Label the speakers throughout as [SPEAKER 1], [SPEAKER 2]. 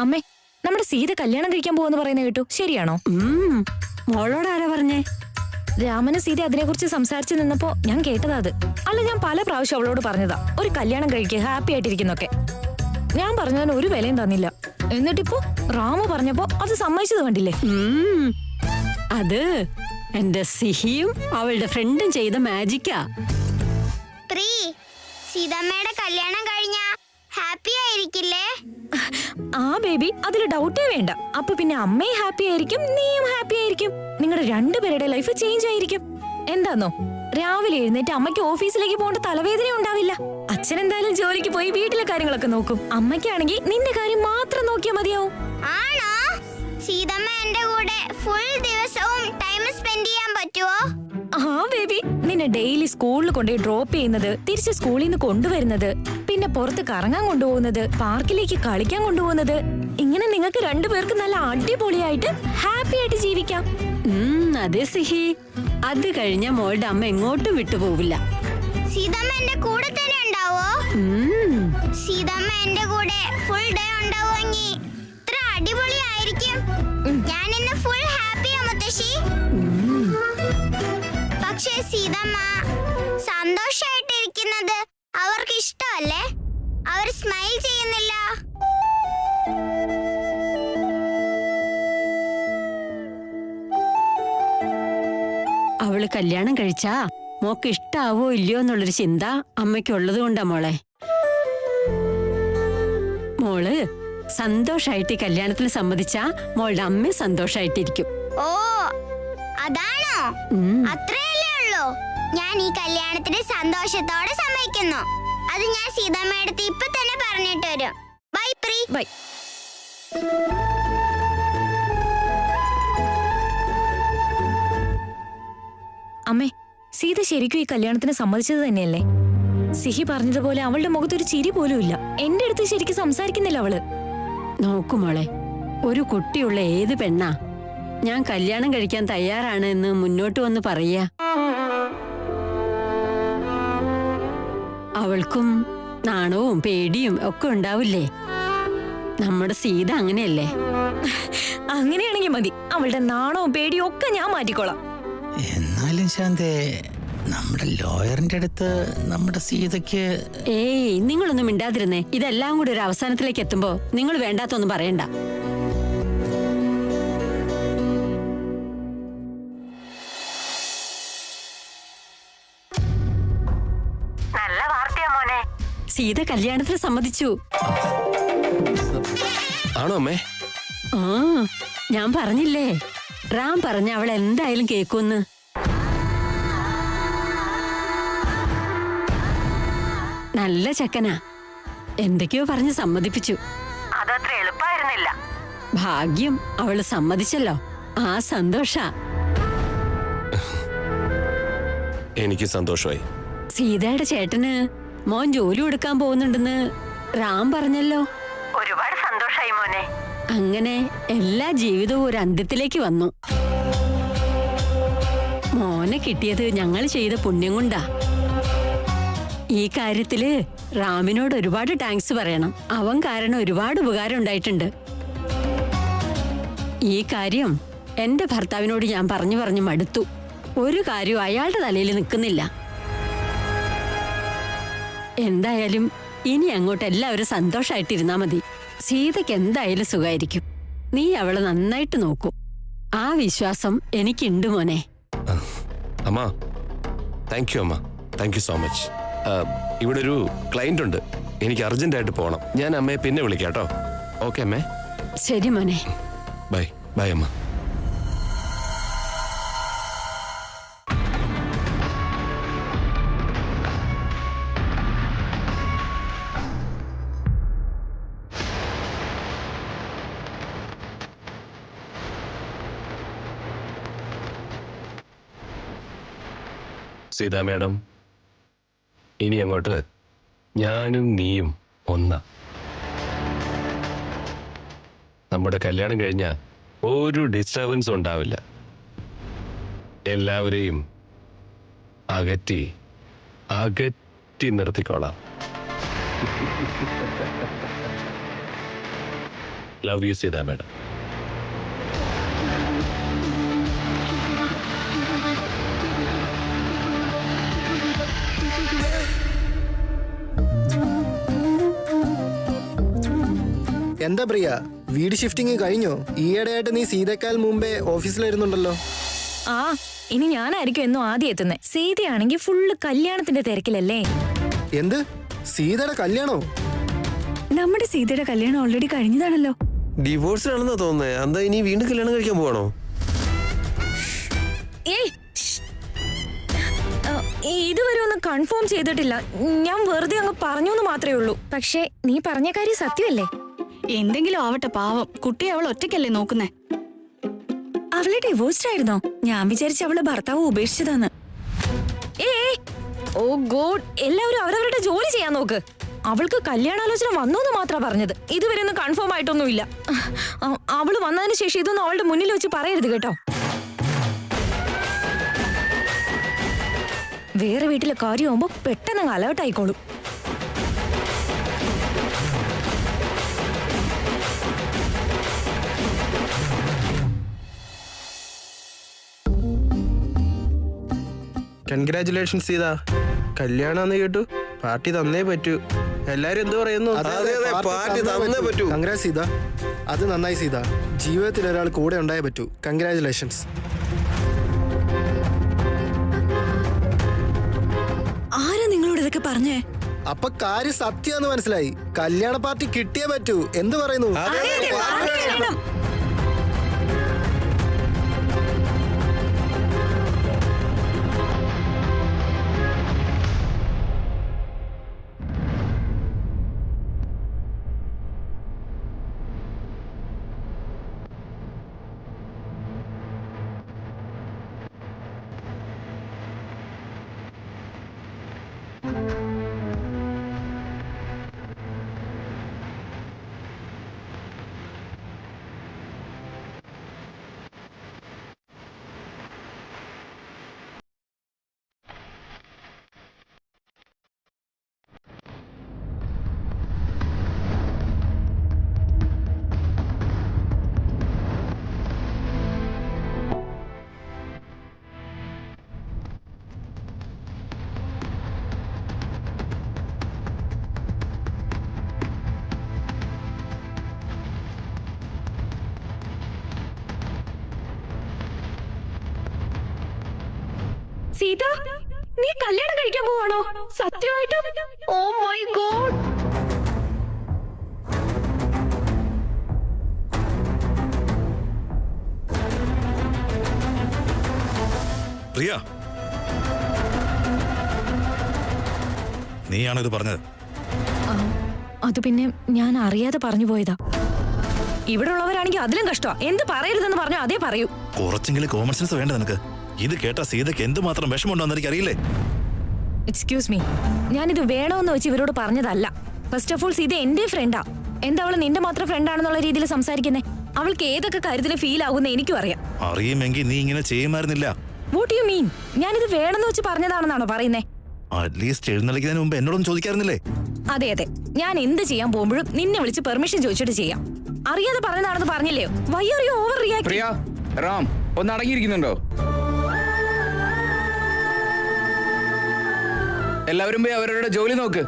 [SPEAKER 1] അമ്മേ, നമ്മുടെ സീത കല്യാണം കഴിക്കാൻ പോവെന്ന് പറയുന്നത് കേട്ടു, ശരിയാണോ?
[SPEAKER 2] മോളോട് ആരാ പറഞ്ഞേ?
[SPEAKER 1] രാമന് സീത അതിനെക്കുറിച്ച് സംസാരിച്ചു നിന്നപ്പോ ഞാൻ കേട്ടതാ അത്. അല്ല, ഞാൻ പല പ്രാവശ്യം അവളോട് പറഞ്ഞതാ ഒരു കല്യാണം കഴിക്കുക, ഹാപ്പി ആയിട്ടിരിക്കുന്നൊക്കെ. ഞാൻ പറഞ്ഞതിന് ഒരു വിലയും തന്നില്ല. എന്നിട്ടിപ്പോ റാമ പറഞ്ഞപ്പോ അത് സമ്മതിച്ചത് കണ്ടില്ലേ?
[SPEAKER 2] അത് എന്റെ സിഹിയും അവളുടെ ഫ്രണ്ടും ചെയ്ത മാജിക്കാ.
[SPEAKER 3] സീതമ്മയുടെ കല്യാണം കഴിഞ്ഞ ഹാപ്പി ആയിരിക്കില്ലേ?
[SPEAKER 1] ആ ബേബി, അതിൽ ഡൗട്ടേ വേണ്ട. അപ്പൊ പിന്നെ അമ്മയും ഹാപ്പി ആയിരിക്കും, നീയും ഹാപ്പി ആയിരിക്കും. നിങ്ങളുടെ രണ്ടുപേരുടെ ലൈഫ് ചേഞ്ച് ആയിരിക്കും. എന്താന്നോ, രാവിലെ എഴുന്നേറ്റ് അമ്മയ്ക്ക് ഓഫീസിലേക്ക് പോകേണ്ട തലവേദന ഉണ്ടാവില്ല. അച്ഛൻ എന്തായാലും ജോലിക്ക് പോയി വീട്ടിലെ കാര്യങ്ങളൊക്കെ നോക്കും. അമ്മയ്ക്കാണെങ്കിൽ നിന്റെ കാര്യം മാത്രം നോക്കിയാൽ മതിയാവും.
[SPEAKER 3] ആണോ? സീതമ്മ എന്റെ കൂടെ ഫുൾ ദിവസവും ടൈം സ്പെൻഡ് ചെയ്യാൻ പറ്റുമോ?
[SPEAKER 1] ആ ബേബി, നിന്നെ ഡെയിലി സ്കൂളിൽ കൊണ്ടുപോയി ഡ്രോപ്പ് ചെയ്യുന്നത്, തിരിച്ച് സ്കൂളിൽ നിന്ന് കൊണ്ടുവരുന്നത്, പിന്നെ പുറത്ത് കറങ്ങാൻ കൊണ്ടുപോകുന്നത്, പാർക്കിലേക്ക് കളിക്കാൻ കൊണ്ടുപോകുന്നത്, ഇങ്ങനെ നിങ്ങൾക്ക് രണ്ടുപേർക്ക് നല്ല അടിപൊളിയായിട്ട് ഹാപ്പി ആയിട്ട് ജീവിക്കാം.
[SPEAKER 2] അതെ സിഹി, അത് കഴിഞ്ഞ മോളുടെ അമ്മ എങ്ങോട്ടും വിട്ടുപോവില്ല.
[SPEAKER 3] സീതമ്മ എന്റെ കൂടെ തന്നെ ഉണ്ടാവോ? സീതമ്മ എന്റെ കൂടെ ഫുൾ ഡേ ഉണ്ടാവുമെങ്കിൽ ഇത്ര അടിപൊളിയായിരിക്കും. ഞാൻ ഇന്ന് ഫുൾ ഹാപ്പിയാ മുത്തശ്ശി. പക്ഷേ സീതമ്മ സന്തോഷായിട്ടിരിക്കുന്നത് അവർക്ക് ഇഷ്ടമല്ലേ? അവർ സ്മൈൽ ചെയ്യുന്നില്ല.
[SPEAKER 2] അവള് കല്യാണം കഴിച്ചാ മോക്ക് ഇഷ്ടാവോ ഇല്ലയോ എന്നുള്ളൊരു ചിന്ത അമ്മയ്ക്കുള്ളത് കൊണ്ടാ മോളെ. മോള് സന്തോഷായിട്ട് കല്യാണത്തിന് സമ്മതിച്ചാ മോളുടെ അമ്മ സന്തോഷായിട്ടിരിക്കും.
[SPEAKER 3] ഓ, അതാണോ? അത്രയല്ലേ ഉള്ളൂ. ഞാൻ ഈ കല്യാണത്തിന് സന്തോഷത്തോടെ സമ്മതിക്കുന്നു. അത് ഞാൻ സീതമ്മയുടെ ഇപ്പൊ തന്നെ പറഞ്ഞിട്ട് വരും. ബൈ പ്രീ.
[SPEAKER 1] ബൈ. അമ്മേ, സീത ശരിക്കും ഈ കല്യാണത്തിന് സമ്മതിച്ചത് തന്നെയല്ലേ? സിഹി പറഞ്ഞതുപോലെ അവളുടെ മുഖത്തൊരു ചിരി പോലും ഇല്ല. എന്റെ അടുത്ത് ശരിക്കും സംസാരിക്കുന്നില്ല അവള്.
[SPEAKER 2] നോക്കുമോളെ, ഒരു കുട്ടിയുള്ള ഏത് പെണ്ണാ ഞാൻ കല്യാണം കഴിക്കാൻ തയ്യാറാണ് എന്ന് മുന്നോട്ട് വന്ന് പറയാ? അവൾക്കും നാണവും പേടിയും ഒക്കെ ഉണ്ടാവില്ലേ? നമ്മുടെ സീത അങ്ങനെയല്ലേ?
[SPEAKER 1] അങ്ങനെയാണെങ്കിൽ മതി. അവളുടെ നാണവും പേടിയും ഒക്കെ ഞാൻ മാറ്റിക്കോളാം.
[SPEAKER 4] എന്നാലും ശാന്തേ, നമ്മുടെ ലോയറിന്റെ അടുത്ത് നമ്മുടെ സീതയ്ക്ക്...
[SPEAKER 2] ഏയ്, നിങ്ങളൊന്നും മിണ്ടാതിരുന്നേ. ഇതെല്ലാം കൂടി ഒരു അവസാനത്തിലേക്ക് എത്തുമ്പോ നിങ്ങൾ വേണ്ടാത്തൊന്നും പറയണ്ട. നല്ല വാർത്തയാ മോനെ, സീത കല്യാണത്തിന് സമ്മതിച്ചു.
[SPEAKER 5] ആണോ അമ്മേ?
[SPEAKER 2] ആ, ഞാൻ പറഞ്ഞില്ലേ, റാം പറഞ്ഞ അവൾ എന്തായാലും കേൾക്കുന്ന്. നല്ല ചെക്കനാ, എന്തൊക്കെയോ പറഞ്ഞ് സമ്മതിപ്പിച്ചു. അതത്ര എളുപ്പമായിരുന്നില്ല. ഭാഗ്യം അവള് സമ്മതിച്ചല്ലോ. ആ സന്തോഷ.
[SPEAKER 5] എനിക്ക് സന്തോഷമായി.
[SPEAKER 2] സീതയുടെ ചേട്ടന് മോൻ ജോലി കൊടുക്കാൻ പോകുന്നുണ്ടെന്ന് റാം പറഞ്ഞല്ലോ. ഒരുപാട് സന്തോഷായി മോനെ. അങ്ങനെ എല്ലാ ജീവിതവും ഒരു അന്ത്യത്തിലേക്ക് വന്നു. മോനെ കിട്ടിയത് ഞങ്ങൾ ചെയ്ത പുണ്യം കൊണ്ടാ. ഈ കാര്യത്തില് റാമിനോട് ഒരുപാട് താങ്ക്സ് പറയണം. അവൻ കാരണം ഒരുപാട് ഉപകാരം ഉണ്ടായിട്ടുണ്ട്. ഈ കാര്യം എന്റെ ഭർത്താവിനോട് ഞാൻ പറഞ്ഞു പറഞ്ഞു മടുത്തു. ഒരു കാര്യവും അയാളുടെ തലയിൽ നിൽക്കുന്നില്ല. എന്തായാലും ഇനി അങ്ങോട്ട് എല്ലാവരും സന്തോഷായിട്ടിരുന്നാ മതി. സീതയ്ക്ക് എന്തായാലും സുഖായിരിക്കും. നീ അവളെ നന്നായിട്ട് നോക്കും. ആ വിശ്വാസം എനിക്കുണ്ട് മോനെ.
[SPEAKER 5] അമ്മ, താങ്ക് യു അമ്മ. Thank you so much. ഇവിടെ ഒരു ക്ലയന്റ് ഉണ്ട്, എനിക്ക് അർജന്റായിട്ട് പോകണം. ഞാൻ അമ്മയെ പിന്നെ വിളിക്കാം കേട്ടോ. ഓക്കെ അമ്മേ?
[SPEAKER 2] ശരി മോനെ.
[SPEAKER 5] ബൈ. ബൈ അമ്മ. സീതാ മാഡം, ഇനി അങ്ങോട്ട് ഞാനും നീയും ഒന്നാ. നമ്മുടെ കല്യാണം കഴിഞ്ഞ ഒരു ഡിസ്റ്റർബൻസ് ഉണ്ടാവില്ല. എല്ലാവരെയും അകറ്റി അകറ്റി നിർത്തിക്കോളാം. Love you Sita madam.
[SPEAKER 6] എന്താ പ്രിയ, വീട് ഷിഫ്റ്റിംഗ് കഴിഞ്ഞോ? ഈയിടെയായിട്ട് നീ സീതക്കാൽ മുമ്പേ ഓഫീസിലായിരുന്നുണ്ടല്ലോ.
[SPEAKER 1] ആ ഇനി ഞാനായിരിക്കും എന്നും ആദ്യം എത്തുന്നത്. സീതയാണെങ്കിൽ ഫുള്ള് കല്യാണത്തിന്റെ തിരക്കിലല്ലേ.
[SPEAKER 6] എന്ത്, സീതയുടെ കല്യാണോ?
[SPEAKER 1] നമ്മുടെ സീതയുടെ കല്യാണം ഓൾറെഡി കഴിഞ്ഞതാണല്ലോ.
[SPEAKER 7] ഡിവോഴ്സിലാണെന്നാ തോന്നുന്നേ. എന്താ ഇനി വീണ്ടും കല്യാണം കഴിക്കാൻ പോവാണോ?
[SPEAKER 1] ഏയ് ഇതുവരെ ഒന്നും കൺഫേം ചെയ്തിട്ടില്ല. ഞാൻ വെറുതെ അങ്ങ് പറഞ്ഞു എന്ന് മാത്രമേ ഉള്ളൂ. പക്ഷേ നീ പറഞ്ഞ കാര്യം സത്യമല്ലേ?
[SPEAKER 8] എന്തെങ്കിലും ആവട്ടെ, പാവം കുട്ടി അവൾ ഒറ്റയ്ക്കല്ലേ നോക്കുന്നേ.
[SPEAKER 1] അവളെ ഡിവോഴ്സ്ഡ് ആയിരുന്നോ? ഞാൻ വിചാരിച്ച അവളെ ഭർത്താവ് ഉപേക്ഷിച്ചതാന്ന്. ഓ ഗോഡ്, എല്ലാവരും അവരവരുടെ ജോലി ചെയ്യാൻ നോക്ക്. അവൾക്ക് കല്യാണാലോചന വന്നോന്ന് മാത്രമാണ് പറഞ്ഞത്. ഇതുവരെ ഒന്നും കൺഫേം ആയിട്ടൊന്നുമില്ല. അവള് വന്നതിന് ശേഷം ഇതൊന്നും അവളുടെ മുന്നിൽ വെച്ച് പറയരുത് കേട്ടോ. വേറെ വീട്ടിലെ കാര്യമാകുമ്പോ പെട്ടെന്ന് അലേർട്ട് ആയിക്കോളും.
[SPEAKER 7] കൺഗ്രാറ്റുലേഷൻസ് സീത. കല്യാണമെന്ന് കേട്ടു. പാർട്ടി തന്നേ പറ്റൂ. എല്ലാരും എന്ത് പറയുന്നു? പാർട്ടി തന്നേ പറ്റൂ.
[SPEAKER 6] കൺഗ്രാറ്റ് സീത, അത് നന്നായി സീത. ജീവിതത്തിൽ ഒരാൾ കൂടെ ഉണ്ടായേ പറ്റൂ. കൺഗ്രാറ്റുലേഷൻസ്.
[SPEAKER 1] ആരാ നിങ്ങളോട് ഇതൊക്കെ പറഞ്ഞേ?
[SPEAKER 6] അപ്പൊ കാര്യം സത്യാന്ന് മനസ്സിലായി. കല്യാണ പാർട്ടി കിട്ടിയേ പറ്റൂ. എന്ത് പറയുന്നു?
[SPEAKER 1] സീത, നീ കല്യാണം കഴിക്കാൻ പോവാണോ? സത്യമായിട്ടും? Oh my God.
[SPEAKER 9] പ്രിയ, നീയാണിത് പറഞ്ഞത്?
[SPEAKER 1] അത് പിന്നെ ഞാൻ അറിയാതെ പറഞ്ഞു പോയതാ. ഇവിടെ ഉള്ളവരാണെങ്കിൽ അതിലും കഷ്ടമാ. എന്ത് പറയരുതെന്ന് പറഞ്ഞാൽ അതേ പറയൂ.
[SPEAKER 9] കുറച്ചെങ്കിലും കോമൺ സെൻസ് വേണ്ട നിനക്ക്. ഇത് കേട്ട സീതയ്ക്ക് എന്തുമാത്രം വിഷമമുണ്ടോന്ന് എനിക്ക് അറിയില്ലേ?
[SPEAKER 1] എക്സ്ക്യൂസ് മീ, ഞാനിത് വേണമെന്ന് വെച്ച് ഇവരോട് പറഞ്ഞതല്ല. ഫസ്റ്റ് ഓഫ് ഓൾ സീത എന്റെ ഫ്രണ്ടാ. എന്താ അവള് നിന്റെ മാത്രം ഫ്രണ്ടാണെന്നുള്ള രീതിയിൽ സംസാരിക്കുന്നേ? അവൾക്ക് ഏതൊക്കെ കാര്യത്തിൽ ഫീൽ ആകുന്ന എനിക്കും അറിയാം.
[SPEAKER 9] അറിയുമെങ്കിൽ നീ ഇങ്ങനെ ചെയ്യുമായിരുന്നില്ല.
[SPEAKER 1] What you mean? ഞാനിത് വേണമെന്ന് വെച്ച് പറഞ്ഞതാണെന്നാണോ പറയുന്നേ?
[SPEAKER 9] അറ്റ്ലീസ്റ്റ് എഴുന്നള്ളിക്കുന്നതിന് മുമ്പ് എന്നോടൊന്നും ചോദിക്കാറുന്നില്ലേ?
[SPEAKER 1] അതെ അതെ, ഞാൻ എന്ത് ചെയ്യാൻ പോകുമ്പോഴും നിന്നെ വിളിച്ച് പെർമിഷൻ ചോദിച്ചിട്ട് ചെയ്യാം. അറിയാതെ പറഞ്ഞതാണെന്ന് പറഞ്ഞില്ലയോ? Why are you over react?
[SPEAKER 10] Priya, Ram ഒന്ന് അടങ്ങിയിരിക്കുന്നുണ്ടോ? എല്ലാവരും പോയി അവരവരുടെ ജോലി നോക്ക്.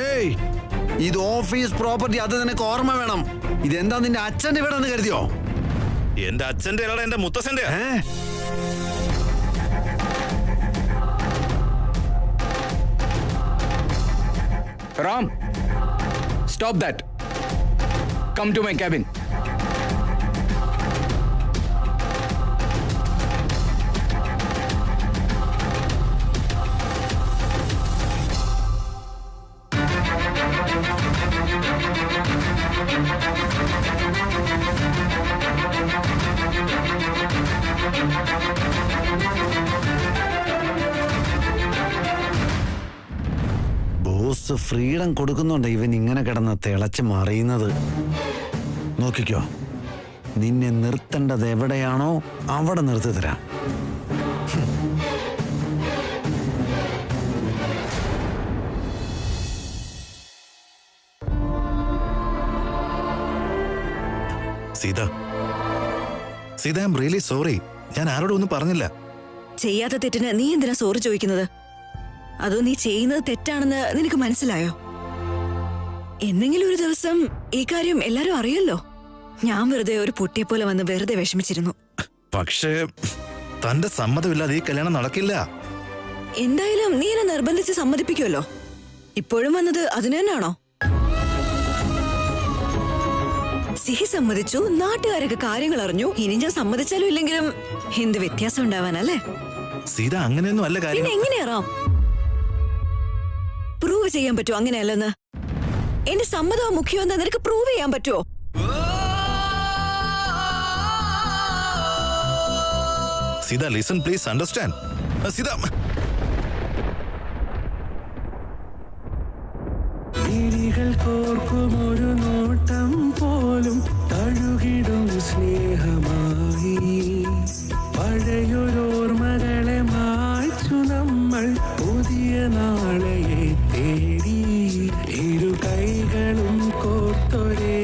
[SPEAKER 11] ഏയ്, ഇത് ഓഫീസ് പ്രോപ്പർട്ടി, അത് നിനക്ക് ഓർമ്മ വേണം. ഇതെന്താ നിന്റെ അച്ഛന്റെ വീടെന്ന് കരുതിയോ?
[SPEAKER 9] എന്റെ അച്ഛന്റെ അല്ല, എന്റെ മുത്തച്ഛന്റെ.
[SPEAKER 10] Ram, stop that. Come to my cabin.
[SPEAKER 11] Boss freedom കൊടുക്കുന്നുണ്ട് ഇവൻ ഇങ്ങനെ കിടന്ന് തിളച്ച് മറിയുന്നത്. നോക്കിക്കോ, നിന്നെ നിർത്തേണ്ടത് എവിടെയാണോ അവിടെ നിർത്തി തരാം.
[SPEAKER 9] Sita, Sita, I am really sorry. ഞാൻ ആരോടും ഒന്നും പറഞ്ഞില്ല.
[SPEAKER 8] ചെയ്യാത്ത തെറ്റിന് നീ എന്തിനാ സോറി ചോദിക്കുന്നത്? അതോ നീ ചെയ്യുന്നത് തെറ്റാണെന്ന് നിനക്ക് മനസ്സിലായോ? എന്തെങ്കിലും ഒരു ദിവസം ഈ കാര്യം എല്ലാരും അറിയല്ലോ. ഞാൻ വെറുതെ ഒരു പൊട്ടിയെ പോലെ വന്ന് വെറുതെ വിഷമിച്ചിരുന്നു.
[SPEAKER 9] പക്ഷേ തന്റെ സമ്മതമില്ലാതെ ഈ കല്യാണം നടക്കില്ല.
[SPEAKER 8] എന്തായാലും നീ എന്നെ നിർബന്ധിച്ച് സമ്മതിപ്പിക്കുമല്ലോ. ഇപ്പോഴും വന്നത് അതിന് തന്നെയാണോ? സിഹി സമ്മതിച്ചു, നാട്ടുകാരൊക്കെ കാര്യങ്ങൾ അറിഞ്ഞു. ഇനി ഞാൻ സമ്മതിച്ചാലും ഇല്ലെങ്കിലും എന്ത് വ്യത്യാസം ഉണ്ടാവാനല്ലേ?
[SPEAKER 9] സീത, അങ്ങനെയൊന്നും അല്ല കാര്യം.
[SPEAKER 8] പിന്നെ എങ്ങനെയാറാം പ്രൂവ് ചെയ്യാൻ പറ്റുമോ അങ്ങനെയല്ലെന്ന്? എന്റെ സമ്മതം മുഖ്യമെന്ന് നിനക്ക് പ്രൂവ് ചെയ്യാൻ പറ്റുമോ?
[SPEAKER 9] Sita, listen please, understand. Sita,
[SPEAKER 7] കോർക്കുമൊരു നോട്ടം പോലും തഴുകിടും സ്നേഹമായി. പഴയൊരോർമ്മകളെ മായ്ച്ചു നമ്മൾ പുതിയ നാളെയെ തേടി. ഇരു കൈകളും കോർത്തൊരേ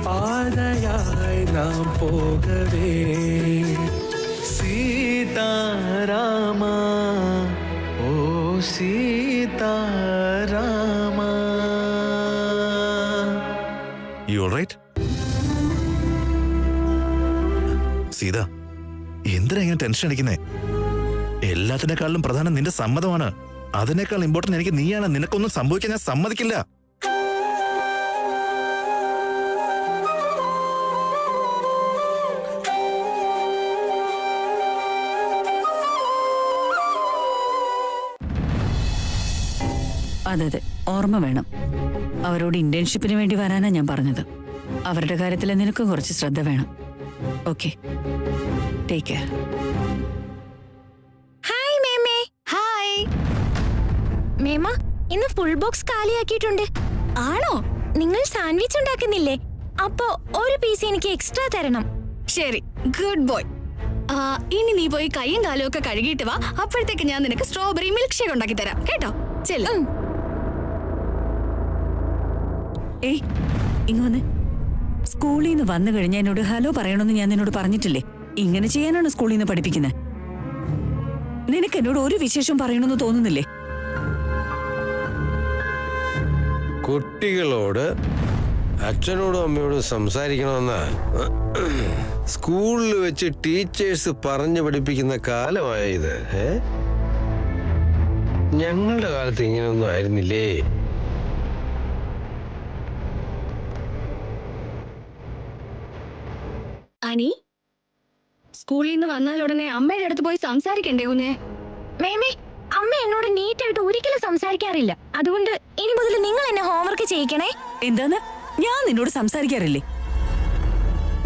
[SPEAKER 7] പാതയായി നാം പോകവേ. സീതാരാമ, ഓ സീതാരാമ.
[SPEAKER 9] You alright? സീത, എന്തിനാ ഇങ്ങനെ ടെൻഷൻ അടിക്കുന്നേ? എല്ലാത്തിനേക്കാളും പ്രധാനം നിന്റെ സമ്മതമാണ്. അതിനേക്കാൾ ഇമ്പോർട്ടന്റ് എനിക്ക് നീയാണ്. നിനക്കൊന്നും സംഭവിക്കാൻ ഞാൻ സമ്മതിക്കില്ല.
[SPEAKER 2] അതെ, ഓർമ്മ വേണം. അവരോട് ഇന്റേൺഷിപ്പിന് വേണ്ടി വരാനാ ഞാൻ പറഞ്ഞത്. അവരുടെ കാര്യത്തിൽ നിനക്ക് കുറച്ച് ശ്രദ്ധ വേണം. Okay, take care.
[SPEAKER 1] ഹായ് മേമേ.
[SPEAKER 8] ഹായ്.
[SPEAKER 1] മേമ, ഇന്ന് ഫുൾ ബോക്സ് കാലിയാക്കിയിട്ടുണ്ട്.
[SPEAKER 8] ആണോ?
[SPEAKER 1] നിങ്ങൾ സാൻഡ്വിച്ച് ഉണ്ടാക്കുന്നില്ലേ? അപ്പോ ഒരു പീസ് എനിക്ക് എക്സ്ട്രാ തരണം.
[SPEAKER 8] ശരി, ഗുഡ് ബോയ്. ഇനി നീ പോയി കൈയും കാലും ഒക്കെ കഴുകിയിട്ട് വാ. അപ്പോഴത്തേക്ക് ഞാൻ നിനക്ക് സ്ട്രോബെറി മിൽക്ക് ഷേക്ക് ഉണ്ടാക്കി തരാം കേട്ടോ. ചെല്ലു.
[SPEAKER 2] ഏയ്, ഇങ്ങ് വന്ന്. സ്കൂളിൽ നിന്ന് വന്നു കഴിഞ്ഞാൽ എന്നോട് ഹലോ പറയണമെന്ന് ഞാൻ നിന്നോട് പറഞ്ഞിട്ടില്ലേ? ഇങ്ങനെ ചെയ്യാനാണ് സ്കൂളിൽ നിന്ന് പഠിപ്പിക്കുന്നത്. നിനക്ക് എന്നോട് ഒരു വിശേഷം പറയണമെന്ന് തോന്നുന്നില്ലേ?
[SPEAKER 12] കുട്ടികളോട് അച്ഛനോടും അമ്മയോടും സംസാരിക്കണമെന്ന് സ്കൂളിൽ വെച്ച് ടീച്ചേഴ്സ് പറഞ്ഞു പഠിപ്പിക്കുന്ന കാലമായ ഇത്. ഞങ്ങളുടെ കാലത്ത് ഇങ്ങനെയൊന്നും ആയിരുന്നില്ലേ?
[SPEAKER 8] അനി, സ്കൂളിൽ നിന്ന് വന്നാൽ ഉടനെ അമ്മയുടെ അടുത്ത് പോയി സംസാരിക്കണ്ടേ കുഞ്ഞെ?
[SPEAKER 1] മേമേ, അമ്മ എന്നോട് നീറ്റായിട്ട് ഒരിക്കലും സംസാരിക്കാറില്ല. അതുകൊണ്ട് ഇനി മുതൽ നിങ്ങൾ എന്നെ ഹോംവർക്ക് ചെയ്യിക്കണേ.
[SPEAKER 2] എന്താന്ന്? ഞാൻ നിന്നോട് സംസാരിക്കാറില്ലേ?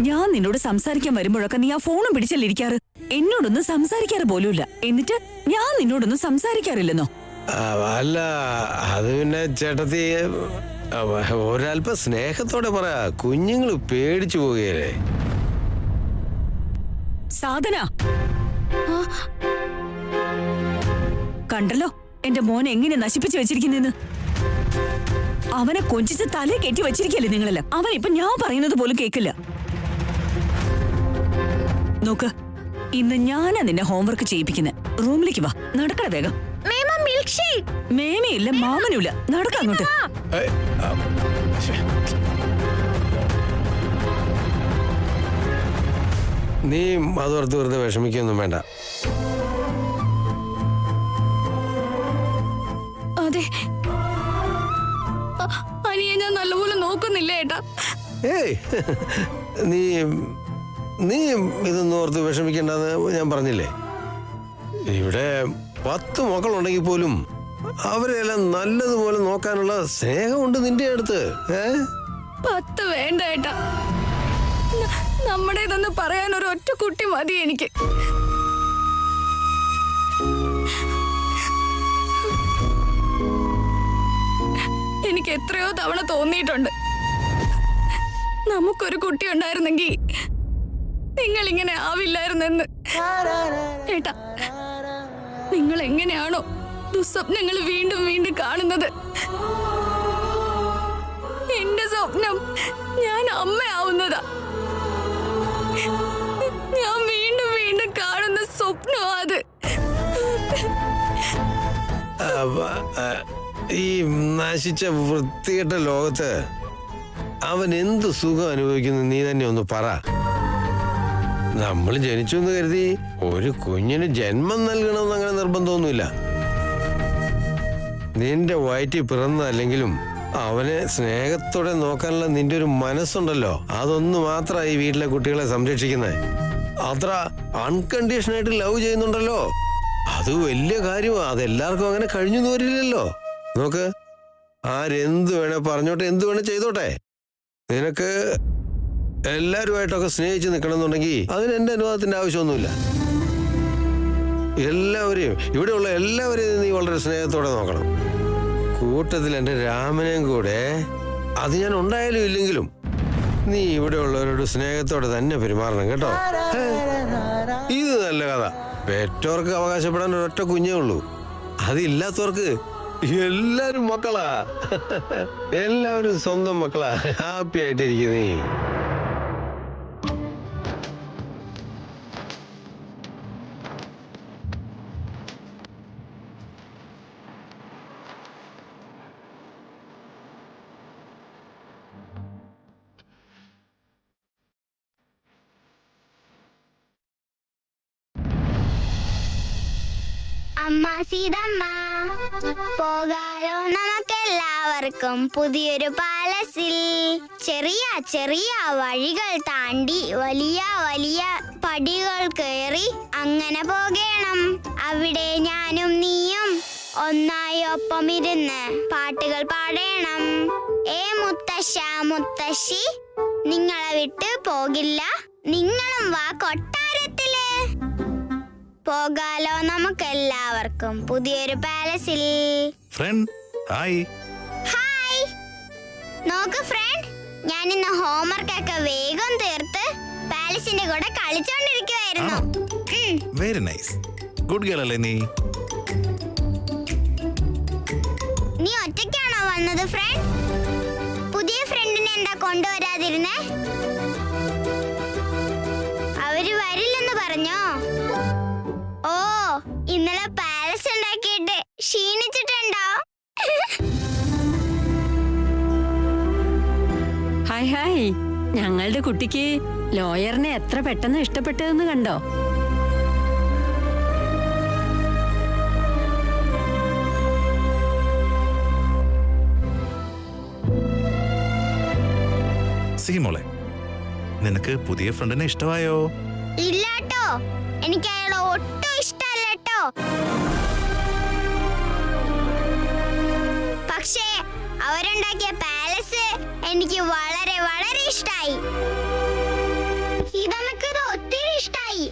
[SPEAKER 2] ഞാൻ നിന്നോട് സംസാരിക്കാൻ വരുമ്പോഴൊക്കെ നീ ആ ഫോണും പിടിച്ചല്ലിരിക്കാറ്. എന്നോടൊന്നും സംസാരിക്കാറ് പോലുമില്ല. എന്നിട്ട് ഞാൻ നിന്നോടൊന്നും സംസാരിക്കാറില്ലെന്നോ?
[SPEAKER 12] അല്ല, അത് പിന്നെ ചേട്ടത്തി ഒരല്പം സ്നേഹത്തോടെ പറ. കുഞ്ഞുങ്ങൾ പേടിച്ചു പോവുകയല്ലേ.
[SPEAKER 2] സാധന, കണ്ടല്ലോ എന്റെ മോനെ എങ്ങനെ നശിപ്പിച്ചു വെച്ചിരിക്കുന്നെന്ന്. അവനെ കൊഞ്ചിച്ച് തലേ കെട്ടി വെച്ചിരിക്കല്ലേ നിങ്ങളെല്ലാം. അവൻ ഇപ്പൊ ഞാൻ പറയുന്നത് പോലും കേക്കില്ല. നോക്ക്, ഇന്ന് ഞാനാ നിന്നെ ഹോംവർക്ക് ചെയ്യിപ്പിക്കുന്നത്. റൂമിലേക്ക് വാ, നടക്കണ വേഗം. മേമയില്ല, മാമനുമില്ല, നടക്ക അങ്ങോട്ട്.
[SPEAKER 12] നീ അതോർത്ത് വെറുതെ വിഷമിക്കൊന്നും വേണ്ട.
[SPEAKER 8] അതെ, അനിയെ ഞാൻ നല്ലപോലെ നോക്കുന്നില്ല ഏട്ടാ.
[SPEAKER 12] ഏയ്, നീ നീ ഇതൊന്നും ഓർത്ത് വിഷമിക്കേണ്ടെന്ന് ഞാൻ പറഞ്ഞില്ലേ? ഇവിടെ 10 മക്കളുണ്ടെങ്കിൽ പോലും അവരെല്ലാം നല്ലതുപോലെ നോക്കാനുള്ള സ്നേഹമുണ്ട് നിന്റെ അടുത്ത്.
[SPEAKER 8] 10 വേണ്ട ഏട്ടാ. നമ്മുടേതെന്ന് പറയാൻ ഒരു ഒറ്റ കുട്ടി മതി എനിക്ക്.
[SPEAKER 1] എനിക്ക് എത്രയോ തവണ തോന്നിയിട്ടുണ്ട്, നമുക്കൊരു കുട്ടി ഉണ്ടായിരുന്നെങ്കിൽ നിങ്ങൾ ഇങ്ങനെ ആവില്ലായിരുന്നെന്ന്. ഏട്ടാ, നിങ്ങൾ എങ്ങനെയാണോ ദുസ്വപ്നങ്ങൾ വീണ്ടും വീണ്ടും കാണുന്നത്, എന്റെ സ്വപ്നം ഞാൻ അമ്മയാവുന്നതാ. ഞാൻ വീണ്ടും വീണ്ടും കാണുന്ന സ്വപ്നം അത്.
[SPEAKER 12] ഈ നശിച്ച വൃത്തികെട്ട ലോകത്ത് അവൻ എന്ത് സുഖം അനുഭവിക്കുന്നു നീ തന്നെ ഒന്ന് പറ. നമ്മൾ ജനിച്ചു എന്ന് കരുതി ഒരു കുഞ്ഞിന് ജന്മം നൽകണമെന്ന് അങ്ങനെ നിർബന്ധമൊന്നുമില്ല. നിന്റെ വയറ്റിൽ പിറന്നല്ലെങ്കിലും അവനെ സ്നേഹത്തോടെ നോക്കാനുള്ള നിന്റെ ഒരു മനസ്സുണ്ടല്ലോ, അതൊന്നു മാത്രമാണ് ഈ വീട്ടിലെ കുട്ടികളെ സംരക്ഷിക്കുന്നത്. അത്ര അൺകണ്ടീഷനായിട്ട് ലവ് ചെയ്യുന്നുണ്ടല്ലോ, അത് വലിയ കാര്യമാണ്. അതെല്ലാവർക്കും അങ്ങനെ കഴിഞ്ഞു വരില്ലല്ലോ. നോക്ക്, ആരെന്ത് വേണേ പറഞ്ഞോട്ടെ, എന്ത് വേണേ ചെയ്തോട്ടെ. നിനക്ക് എല്ലാവരുമായിട്ടൊക്കെ സ്നേഹിച്ച് നിൽക്കണമെന്നുണ്ടെങ്കിൽ അതിന് എൻ്റെ അനുവാദത്തിന്റെ ആവശ്യമൊന്നുമില്ല. എല്ലാവരെയും, ഇവിടെയുള്ള എല്ലാവരെയും നീ വളരെ സ്നേഹത്തോടെ നോക്കണം. കൂട്ടത്തിൽ എൻ്റെ രാമനെയും കൂടെ, അത് ഞാൻ ഉണ്ടായാലും ഇല്ലെങ്കിലും നീ ഇവിടെ ഉള്ളവരോട് സ്നേഹത്തോടെ തന്നെ പെരുമാറണം കേട്ടോ. ഇത് നല്ല കഥ. പെറ്റവർക്ക് അവകാശപ്പെടാൻ ഒരൊറ്റ കുഞ്ഞേ ഉള്ളൂ, അതില്ലാത്തവർക്ക് എല്ലാരും മക്കളാ. എല്ലാവരും സ്വന്തം മക്കളാ. ഹാപ്പി ആയിട്ടിരിക്കുന്നേ.
[SPEAKER 3] അമ്മ സീതമ്മ, പോകാലോ നമുക്കെല്ലാവർക്കും പുതിയൊരു പാലസിൽ. ചെറിയ ചെറിയ വഴികൾ താണ്ടി വലിയ വലിയ പടികൾ കയറി അങ്ങനെ പോകണം. അവിടെ ഞാനും നീയും ഒന്നായി ഒപ്പമിരുന്ന് പാട്ടുകൾ പാടണം. മുത്തശ്ശ മുത്തശ്ശി, നിങ്ങളെ വിട്ട് പോകില്ല, നിങ്ങളും വാ കൊട്ടാരത്തില്. പോകാലോ നമുക്കെല്ലാവർക്കും പുതിയൊരു പാലസിൽ.
[SPEAKER 9] Friend, hi.
[SPEAKER 3] ഹായ്. നോക്ക് ഫ്രണ്ട്, ഞാൻ ഇന്ന് ഹോംവർക്ക് ഒക്കെ വേഗം തീർത്ത് പാലസിന്റെ കൂടെ കളിച്ചോണ്ടിരിക്കുവായിരുന്നു.
[SPEAKER 9] Very nice. ഗുഡ് ഗേൾ അല്ലേ നീ?
[SPEAKER 3] നീ ഒറ്റയ്ക്കാണോ വന്നത് ഫ്രണ്ട്? പുതിയ ഫ്രണ്ടിനെ എന്താ കൊണ്ടുവരാതിരുന്നേ? അവര് വരില്ലെന്ന് പറഞ്ഞോ? ഓ, ഇന്നലെ പാലസ് ഉണ്ടാക്കിയിട്ട് ക്ഷീണിച്ചിട്ടുണ്ടോ?
[SPEAKER 13] Hi hi. ഞങ്ങളുടെ കുട്ടിക്ക് ലോയറിനെ എത്ര പെട്ടെന്ന് ഇഷ്ടപ്പെട്ടതെന്ന് കണ്ടോ?
[SPEAKER 9] മോളെ, നിനക്ക് പുതിയ ഫ്രണ്ടിനെ ഇഷ്ടമായോ?
[SPEAKER 3] ഇല്ലാട്ടോ, എനിക്ക് അയാളെ ഒട്ടും ഇഷ്ടമല്ലോ. പക്ഷേ അവരുണ്ടാക്കിയ പാലസ് എനിക്ക് വളരെ വളരെ ഇഷ്ടായി. ഇതെനിക്കത് ഒത്തിരി ഇഷ്ടായി.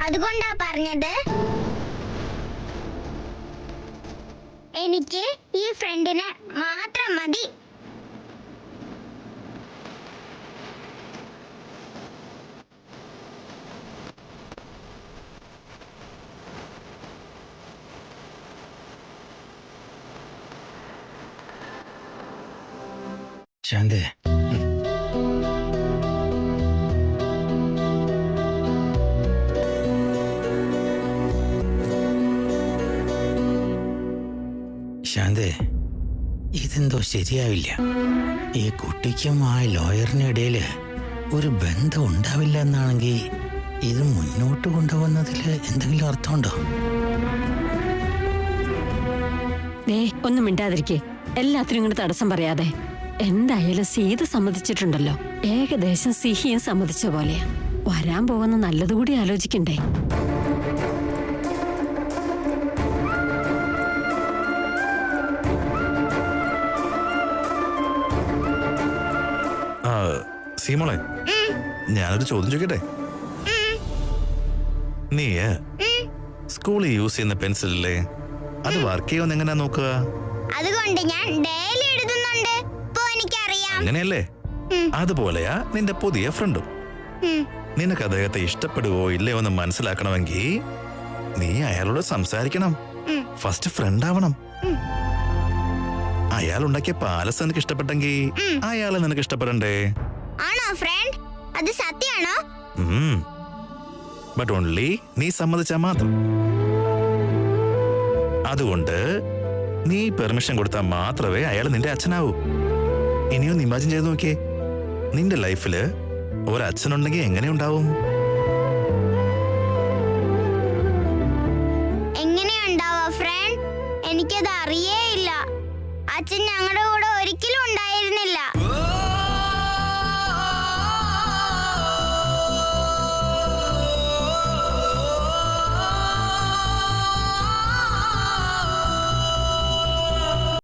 [SPEAKER 3] അതുകൊണ്ടാ പറഞ്ഞത് എനിക്ക് ഈ ഫ്രണ്ടിനെ മാത്രം മതി.
[SPEAKER 4] ശാന്തേ, ശാന്തേ, ഇതെന്തോ ശരിയാവില്ല. ഈ കുട്ടിക്കും ആ ലോയറിനും ഇടയിൽ ഒരു ബന്ധം ഉണ്ടാവില്ല എന്നാണെങ്കിൽ ഇത് മുന്നോട്ട് കൊണ്ടുപോകുന്നതിൽ എന്തെങ്കിലും അർത്ഥമുണ്ടോ?
[SPEAKER 13] ഒന്നും മിണ്ടാതിരിക്കേ. എല്ലാത്തിനും ഇങ്ങനെ തടസ്സം പറയാതെ. എന്തായാലും സീത സമ്മതിച്ചിട്ടുണ്ടല്ലോ, ഏകദേശം സിഹിയും സമ്മതിച്ച പോലെയാ. വരാൻ പോകുന്ന നല്ലതുകൂടി ആലോചിക്കണ്ടേ?
[SPEAKER 9] സീമോളെ, ഞാനൊരു ചോദ്യം ചോദിക്കട്ടെ? നീ സ്കൂളിൽ യൂസ് ചെയ്യുന്ന പെൻസിലല്ലേ, അത് വർക്ക് ചെയ്യുമെന്ന് എങ്ങനെയാ നോക്കുക?
[SPEAKER 3] അതുകൊണ്ട് ഞാൻ ഡയറി എഴുതുന്നുണ്ട്. ഇപ്പൊ എനിക്കറിയാം.
[SPEAKER 9] അങ്ങനെയല്ലേ? അതുപോലെയാ നിന്റെ പുതിയ ഫ്രണ്ടും. നിനക്ക് അദ്ദേഹത്തെ ഇഷ്ടപ്പെടുവോ ഇല്ലയോ എന്ന് മനസ്സിലാക്കണമെങ്കിൽ നീ അയാളോട് സംസാരിക്കണം. ഫസ്റ്റ് ഫ്രണ്ട് ആവണം. അയാൾ ഉണ്ടാക്കിയ പാലസ് നിനക്ക് ഇഷ്ടപ്പെട്ടെങ്കിൽ അയാളെ നിനക്ക് ഇഷ്ടപ്പെടണ്ടേ?
[SPEAKER 3] ആണോ ഫ്രണ്ട്? അത് സത്യാണോ?
[SPEAKER 9] ബട്ട് ഓൺലി നീ സമ്മതിച്ചാ മാത്രം. അതുകൊണ്ട് നീ പെർമിഷൻ കൊടുത്താൽ മാത്രമേ അയാൾ നിന്റെ അച്ഛനാവൂ. ഇനിയൊന്ന് ഇമാജിൻ ചെയ്ത് നോക്കിയേ, നിന്റെ ലൈഫില് ഒരച്ഛനുണ്ടെങ്കിൽ എങ്ങനെയുണ്ടാവും?
[SPEAKER 3] എങ്ങനെയുണ്ടാവാ ഫ്രണ്ട്? എനിക്കത് അറിയേ